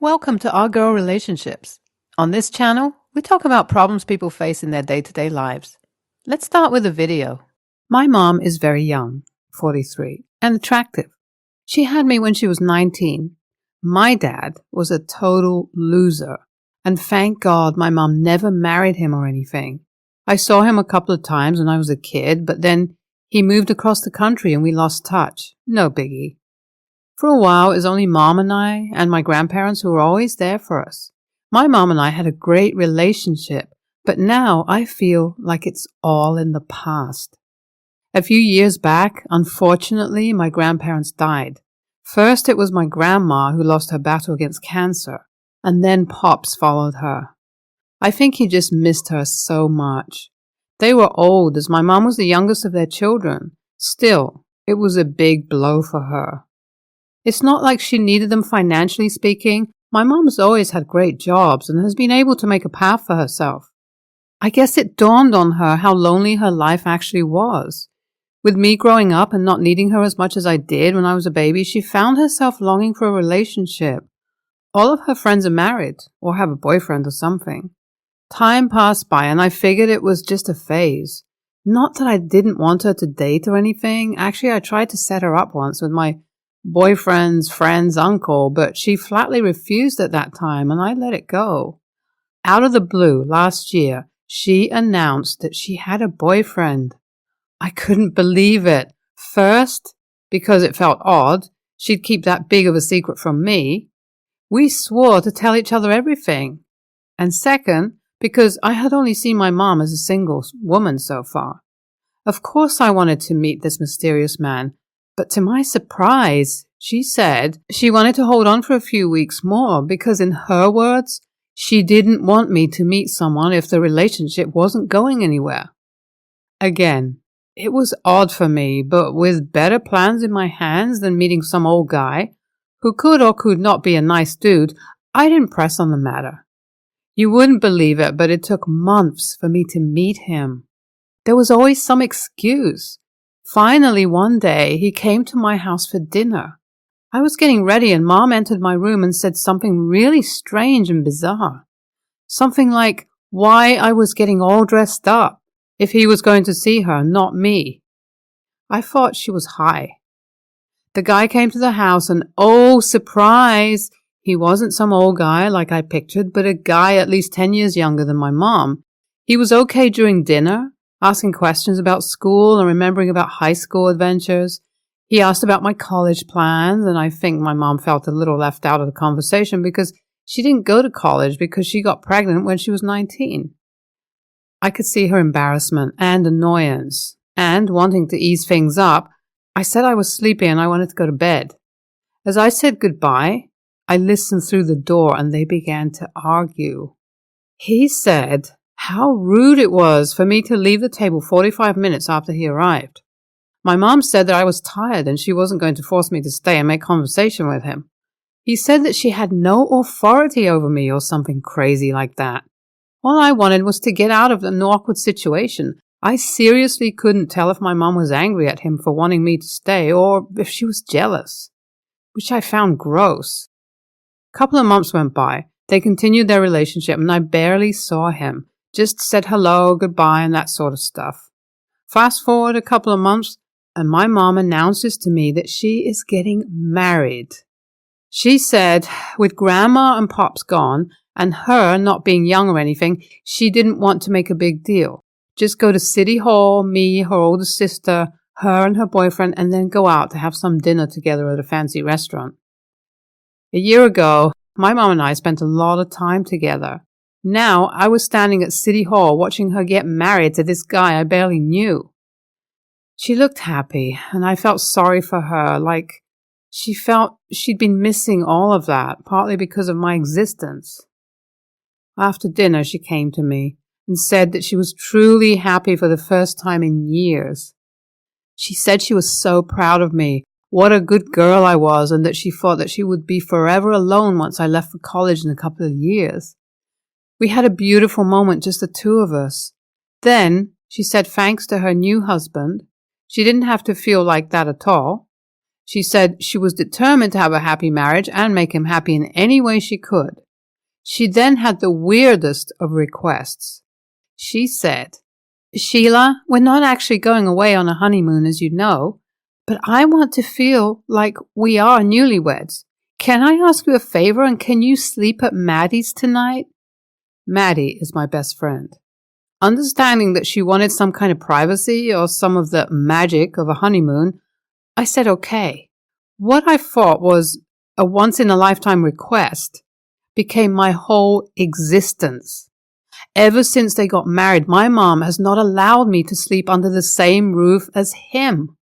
Welcome to Our Girl Relationships. On this channel, we talk about problems people face in their day-to-day lives. Let's start with a video. My mom is very young, 43, and attractive. She had me when she was 19. My dad was a total loser, and thank God my mom never married him or anything. I saw him a couple of times when I was a kid, but then he moved across the country and we lost touch. No biggie. For a while, it was only Mom and I and my grandparents who were always there for us. My mom and I had a great relationship, but now I feel like it's all in the past. A few years back, unfortunately, my grandparents died. First, it was my grandma who lost her battle against cancer, and then Pops followed her. I think he just missed her so much. They were old, as my mom was the youngest of their children. Still, it was a big blow for her. It's not like she needed them financially speaking. My mom's always had great jobs and has been able to make a path for herself. I guess it dawned on her how lonely her life actually was. With me growing up and not needing her as much as I did when I was a baby, she found herself longing for a relationship. All of her friends are married or have a boyfriend or something. Time passed by and I figured it was just a phase. Not that I didn't want her to date or anything. Actually, I tried to set her up once with my boyfriend's friend's uncle, but she flatly refused at that time and I let it go. Out of the blue, last year, she announced that she had a boyfriend. I couldn't believe it. First, because it felt odd. She'd keep that big of a secret from me. We swore to tell each other everything. And second, because I had only seen my mom as a single woman so far. Of course I wanted to meet this mysterious man, but to my surprise, she said she wanted to hold on for a few weeks more because, in her words, she didn't want me to meet someone if the relationship wasn't going anywhere. Again, it was odd for me, but with better plans in my hands than meeting some old guy who could or could not be a nice dude, I didn't press on the matter. You wouldn't believe it, but it took months for me to meet him. There was always some excuse. Finally, one day, he came to my house for dinner. I was getting ready and Mom entered my room and said something really strange and bizarre. Something like why I was getting all dressed up if he was going to see her, not me. I thought she was high. The guy came to the house and, oh, surprise! He wasn't some old guy like I pictured, but a guy at least 10 years younger than my mom. He was okay during dinner, asking questions about school and remembering about high school adventures. He asked about my college plans, and I think my mom felt a little left out of the conversation because she didn't go to college because she got pregnant when she was 19. I could see her embarrassment and annoyance, and wanting to ease things up, I said I was sleepy and I wanted to go to bed. As I said goodbye, I listened through the door and they began to argue. He said how rude it was for me to leave the table 45 minutes after he arrived. My mom said that I was tired and she wasn't going to force me to stay and make conversation with him. He said that she had no authority over me or something crazy like that. All I wanted was to get out of an awkward situation. I seriously couldn't tell if my mom was angry at him for wanting me to stay or if she was jealous, which I found gross. A couple of months went by. They continued their relationship and I barely saw him. Just said hello, goodbye, and that sort of stuff. Fast forward a couple of months and my mom announces to me that she is getting married. She said with Grandma and Pops gone and her not being young or anything, she didn't want to make a big deal. Just go to City Hall, me, her older sister, her and her boyfriend, and then go out to have some dinner together at a fancy restaurant. A year ago, my mom and I spent a lot of time together. Now, I was standing at City Hall watching her get married to this guy I barely knew. She looked happy, and I felt sorry for her, like she felt she'd been missing all of that, partly because of my existence. After dinner, she came to me and said that she was truly happy for the first time in years. She said she was so proud of me, what a good girl I was, and that she thought that she would be forever alone once I left for college in a couple of years. We had a beautiful moment, just the two of us. Then she said thanks to her new husband, she didn't have to feel like that at all. She said she was determined to have a happy marriage and make him happy in any way she could. She then had the weirdest of requests. She said, "Sheila, we're not actually going away on a honeymoon, as you know, but I want to feel like we are newlyweds. Can I ask you a favor, and can you sleep at Maddie's tonight?" Maddie is my best friend. Understanding that she wanted some kind of privacy or some of the magic of a honeymoon, I said okay. What I thought was a once-in-a-lifetime request became my whole existence. Ever since they got married, my mom has not allowed me to sleep under the same roof as him.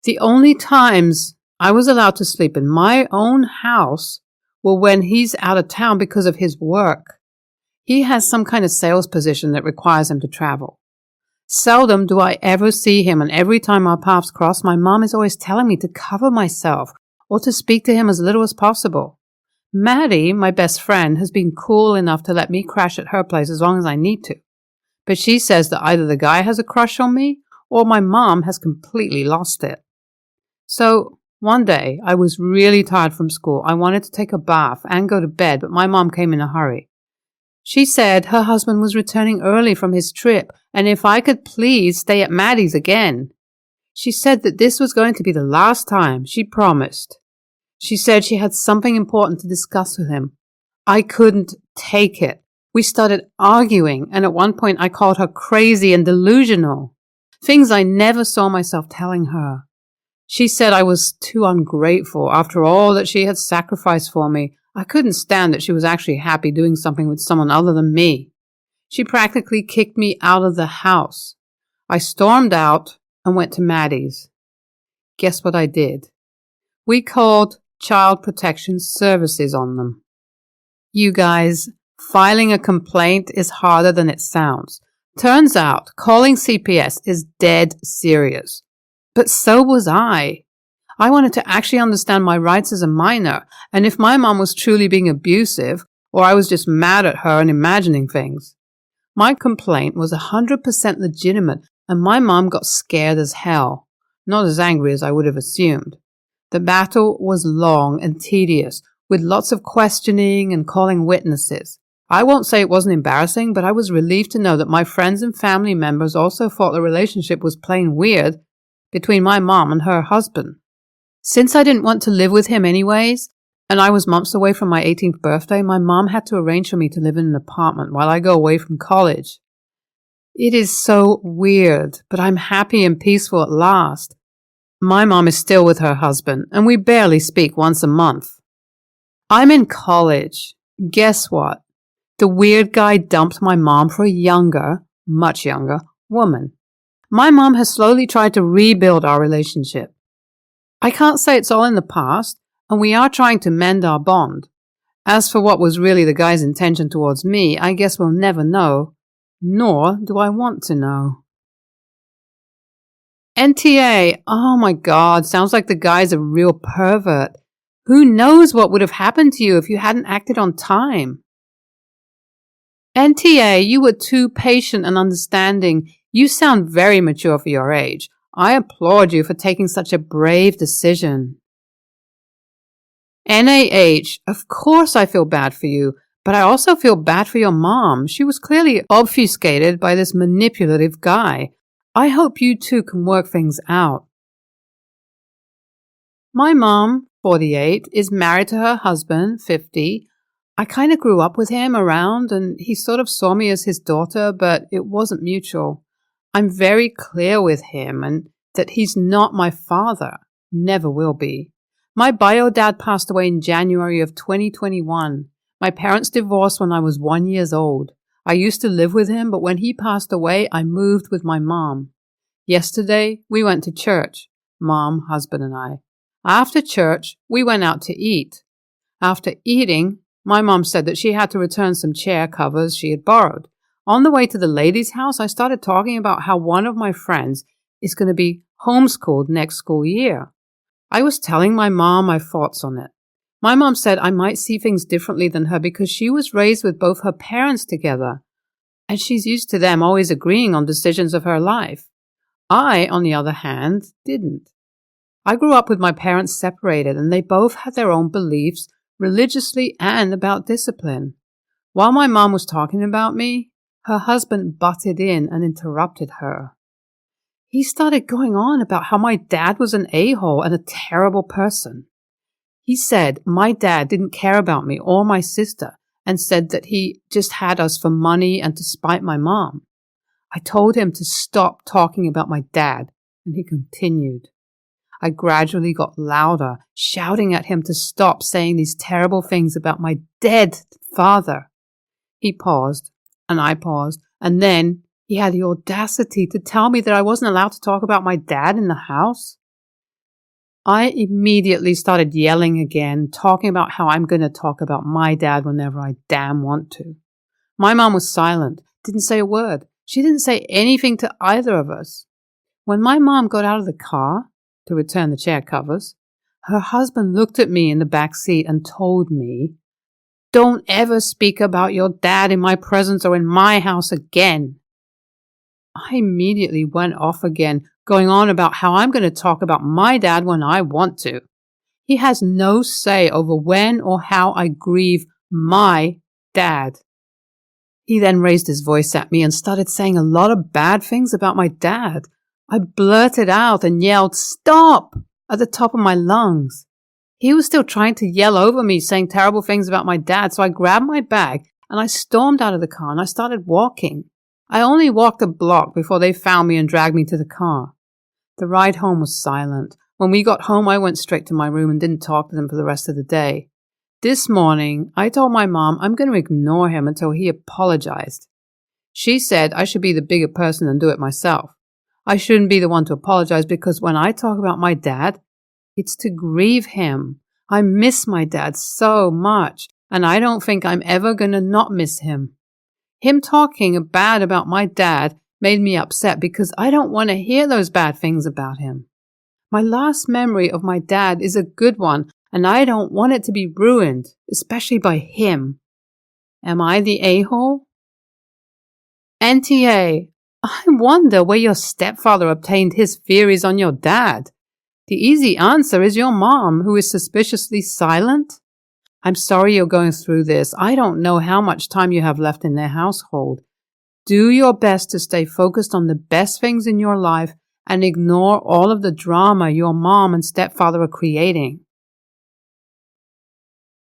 The only times I was allowed to sleep in my own house were when he's out of town because of his work. He has some kind of sales position that requires him to travel. Seldom do I ever see him, and every time our paths cross, my mom is always telling me to cover myself or to speak to him as little as possible. Maddie, my best friend, has been cool enough to let me crash at her place as long as I need to. But she says that either the guy has a crush on me or my mom has completely lost it. So one day, I was really tired from school. I wanted to take a bath and go to bed, but my mom came in a hurry. She said her husband was returning early from his trip, and if I could please stay at Maddie's again. She said that this was going to be the last time, she promised. She said she had something important to discuss with him. I couldn't take it. We started arguing, and at one point I called her crazy and delusional. Things I never saw myself telling her. She said I was too ungrateful after all that she had sacrificed for me. I couldn't stand that she was actually happy doing something with someone other than me. She practically kicked me out of the house. I stormed out and went to Maddie's. Guess what I did? We called Child Protection Services on them. You guys, filing a complaint is harder than it sounds. Turns out calling CPS is dead serious. But so was I. I wanted to actually understand my rights as a minor, and if my mom was truly being abusive, or I was just mad at her and imagining things. My complaint was 100% legitimate, and my mom got scared as hell. Not as angry as I would have assumed. The battle was long and tedious, with lots of questioning and calling witnesses. I won't say it wasn't embarrassing, but I was relieved to know that my friends and family members also thought the relationship was plain weird between my mom and her husband. Since I didn't want to live with him anyways, and I was months away from my 18th birthday, my mom had to arrange for me to live in an apartment while I go away from college. It is so weird, but I'm happy and peaceful at last. My mom is still with her husband, and we barely speak once a month. I'm in college. Guess what? The weird guy dumped my mom for a younger, much younger, woman. My mom has slowly tried to rebuild our relationship. I can't say it's all in the past, and we are trying to mend our bond. As for what was really the guy's intention towards me, I guess we'll never know, nor do I want to know. NTA, oh my God, sounds like the guy's a real pervert. Who knows what would have happened to you if you hadn't acted on time? NTA, you were too patient and understanding. You sound very mature for your age. I applaud you for taking such a brave decision. NAH, of course I feel bad for you, but I also feel bad for your mom. She was clearly obfuscated by this manipulative guy. I hope you two can work things out. My mom, 48, is married to her husband, 50. I kind of grew up with him around, and he sort of saw me as his daughter, but it wasn't mutual. I'm very clear with him and that he's not my father, never will be. My bio dad passed away in January of 2021. My parents divorced when I was 1 year old. I used to live with him, but when he passed away, I moved with my mom. Yesterday, we went to church, mom, husband, and I. After church, we went out to eat. After eating, my mom said that she had to return some chair covers she had borrowed. On the way to the ladies' house, I started talking about how one of my friends is going to be homeschooled next school year. I was telling my mom my thoughts on it. My mom said I might see things differently than her because she was raised with both her parents together, and she's used to them always agreeing on decisions of her life. I, on the other hand, didn't. I grew up with my parents separated, and they both had their own beliefs, religiously and about discipline. While my mom was talking about me, her husband butted in and interrupted her. He started going on about how my dad was an a-hole and a terrible person. He said my dad didn't care about me or my sister and said that he just had us for money and to spite my mom. I told him to stop talking about my dad, and he continued. I gradually got louder, shouting at him to stop saying these terrible things about my dead father. He paused, and I paused, and then he had the audacity to tell me that I wasn't allowed to talk about my dad in the house. I immediately started yelling again, talking about how I'm going to talk about my dad whenever I damn want to. My mom was silent, didn't say a word. She didn't say anything to either of us. When my mom got out of the car to return the chair covers, her husband looked at me in the back seat and told me, "Don't ever speak about your dad in my presence or in my house again." I immediately went off again, going on about how I'm going to talk about my dad when I want to. He has no say over when or how I grieve my dad. He then raised his voice at me and started saying a lot of bad things about my dad. I blurted out and yelled, "Stop!" at the top of my lungs. He was still trying to yell over me, saying terrible things about my dad, so I grabbed my bag and I stormed out of the car and I started walking. I only walked a block before they found me and dragged me to the car. The ride home was silent. When we got home, I went straight to my room and didn't talk to them for the rest of the day. This morning, I told my mom I'm going to ignore him until he apologized. She said I should be the bigger person and do it myself. I shouldn't be the one to apologize because when I talk about my dad, it's to grieve him. I miss my dad so much, and I don't think I'm ever going to not miss him. Him talking bad about my dad made me upset because I don't want to hear those bad things about him. My last memory of my dad is a good one, and I don't want it to be ruined, especially by him. Am I the a-hole? NTA, I wonder where your stepfather obtained his theories on your dad. The easy answer is your mom, who is suspiciously silent. I'm sorry you're going through this. I don't know how much time you have left in their household. Do your best to stay focused on the best things in your life and ignore all of the drama your mom and stepfather are creating.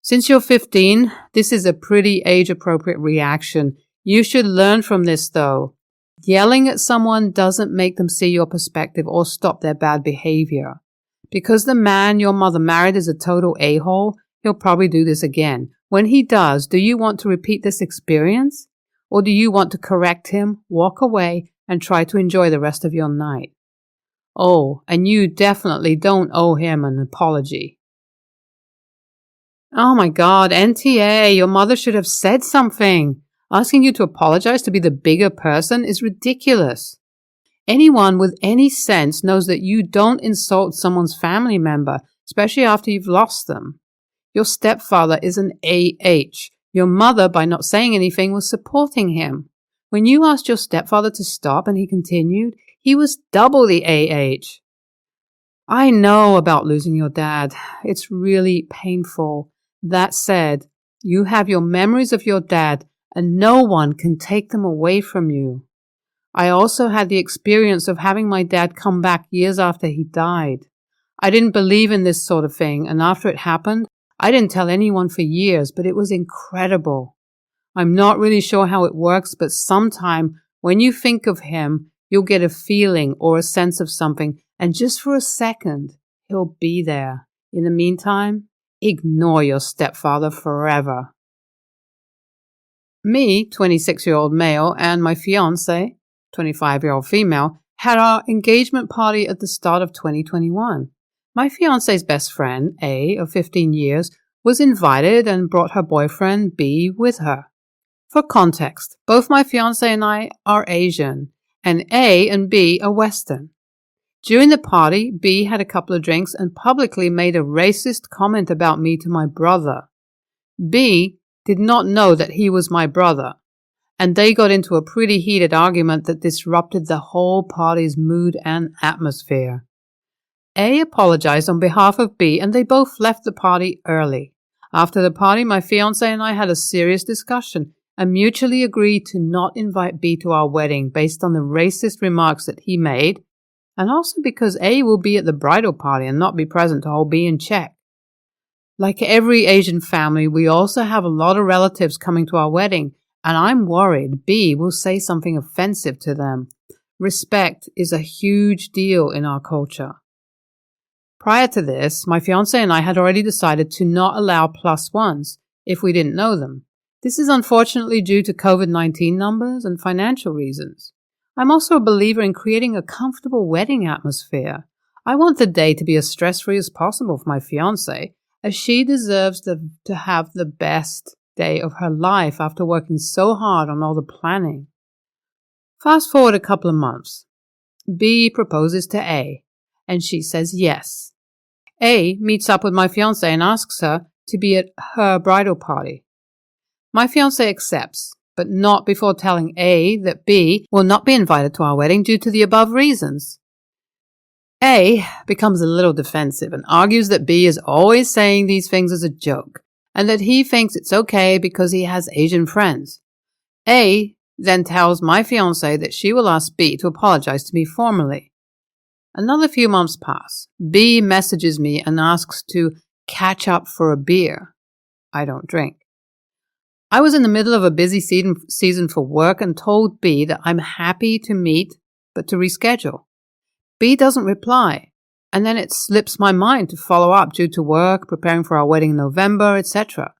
Since you're 15, this is a pretty age-appropriate reaction. You should learn from this, though. Yelling at someone doesn't make them see your perspective or stop their bad behavior. Because the man your mother married is a total a-hole, he'll probably do this again. When he does, do you want to repeat this experience? Or do you want to correct him, walk away, and try to enjoy the rest of your night? Oh, and you definitely don't owe him an apology. Oh my God, NTA, your mother should have said something. Asking you to apologize to be the bigger person is ridiculous. Anyone with any sense knows that you don't insult someone's family member, especially after you've lost them. Your stepfather is an AH. Your mother, by not saying anything, was supporting him. When you asked your stepfather to stop and he continued, he was double the AH. I know about losing your dad. It's really painful. That said, you have your memories of your dad, and no one can take them away from you. I also had the experience of having my dad come back years after he died. I didn't believe in this sort of thing, and after it happened, I didn't tell anyone for years, but it was incredible. I'm not really sure how it works, but sometime when you think of him, you'll get a feeling or a sense of something, and just for a second, he'll be there. In the meantime, ignore your stepfather forever. Me, 26-year-old male, and my fiancé, 25-year-old female, had our engagement party at the start of 2021. My fiancé's best friend, A, of 15 years, was invited and brought her boyfriend, B, with her. For context, both my fiancé and I are Asian, and A and B are Western. During the party, B had a couple of drinks and publicly made a racist comment about me to my brother. B did not know that he was my brother, and they got into a pretty heated argument that disrupted the whole party's mood and atmosphere. A apologized on behalf of B and they both left the party early. After the party, my fiancé and I had a serious discussion and mutually agreed to not invite B to our wedding based on the racist remarks that he made, and also because A will be at the bridal party and not be present to hold B in check. Like every Asian family, we also have a lot of relatives coming to our wedding, and I'm worried B will say something offensive to them. Respect is a huge deal in our culture. Prior to this, my fiancé and I had already decided to not allow plus ones if we didn't know them. This is unfortunately due to COVID-19 numbers and financial reasons. I'm also a believer in creating a comfortable wedding atmosphere. I want the day to be as stress-free as possible for my fiancé, as she deserves to have the best day of her life after working so hard on all the planning. Fast forward a couple of months. B proposes to A, and she says yes. A meets up with my fiancé and asks her to be at her bridal party. My fiancé accepts, but not before telling A that B will not be invited to our wedding due to the above reasons. A becomes a little defensive and argues that B is always saying these things as a joke, and that he thinks it's okay because he has Asian friends. A then tells my fiancé that she will ask B to apologize to me formally. Another few months pass. B messages me and asks to catch up for a beer. I don't drink. I was in the middle of a busy season for work and told B that I'm happy to meet, but to reschedule. B doesn't reply, and then it slips my mind to follow up due to work, preparing for our wedding in November, etc.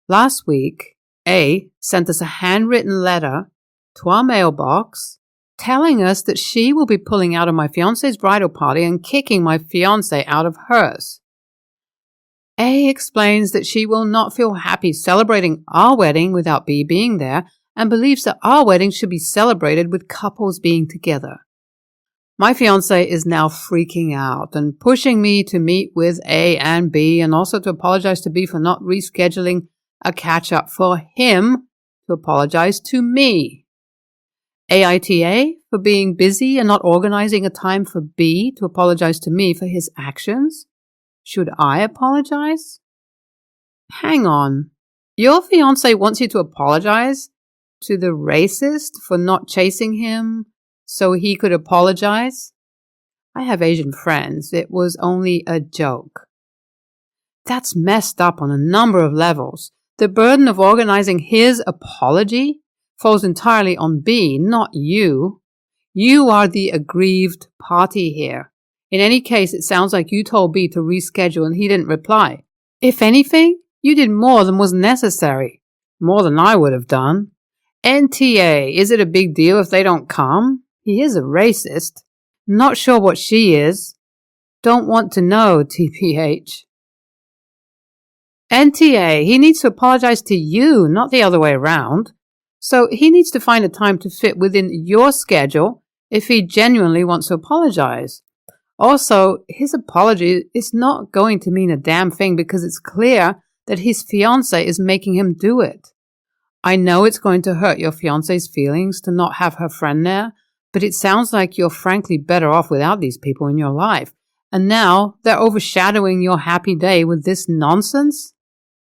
Last week, A sent us a handwritten letter to our mailbox telling us that she will be pulling out of my fiancé's bridal party and kicking my fiancé out of hers. A explains that she will not feel happy celebrating our wedding without B being there and believes that our wedding should be celebrated with couples being together. My fiancé is now freaking out and pushing me to meet with A and B and also to apologize to B for not rescheduling a catch-up for him to apologize to me. AITA for being busy and not organizing a time for B to apologize to me for his actions? Should I apologize? Hang on. Your fiancé wants you to apologize to the racist for not chasing him so he could apologize? I have Asian friends. It was only a joke. That's messed up on a number of levels. The burden of organizing his apology falls entirely on B, not you. You are the aggrieved party here. In any case, it sounds like you told B to reschedule and he didn't reply. If anything, you did more than was necessary. More than I would have done. NTA, is it a big deal if they don't come? He is a racist. Not sure what she is. Don't want to know, TPH. NTA, he needs to apologize to you, not the other way around. So he needs to find a time to fit within your schedule if he genuinely wants to apologize. Also, his apology is not going to mean a damn thing because it's clear that his fiancé is making him do it. I know it's going to hurt your fiancé's feelings to not have her friend there, but it sounds like you're frankly better off without these people in your life. And now they're overshadowing your happy day with this nonsense?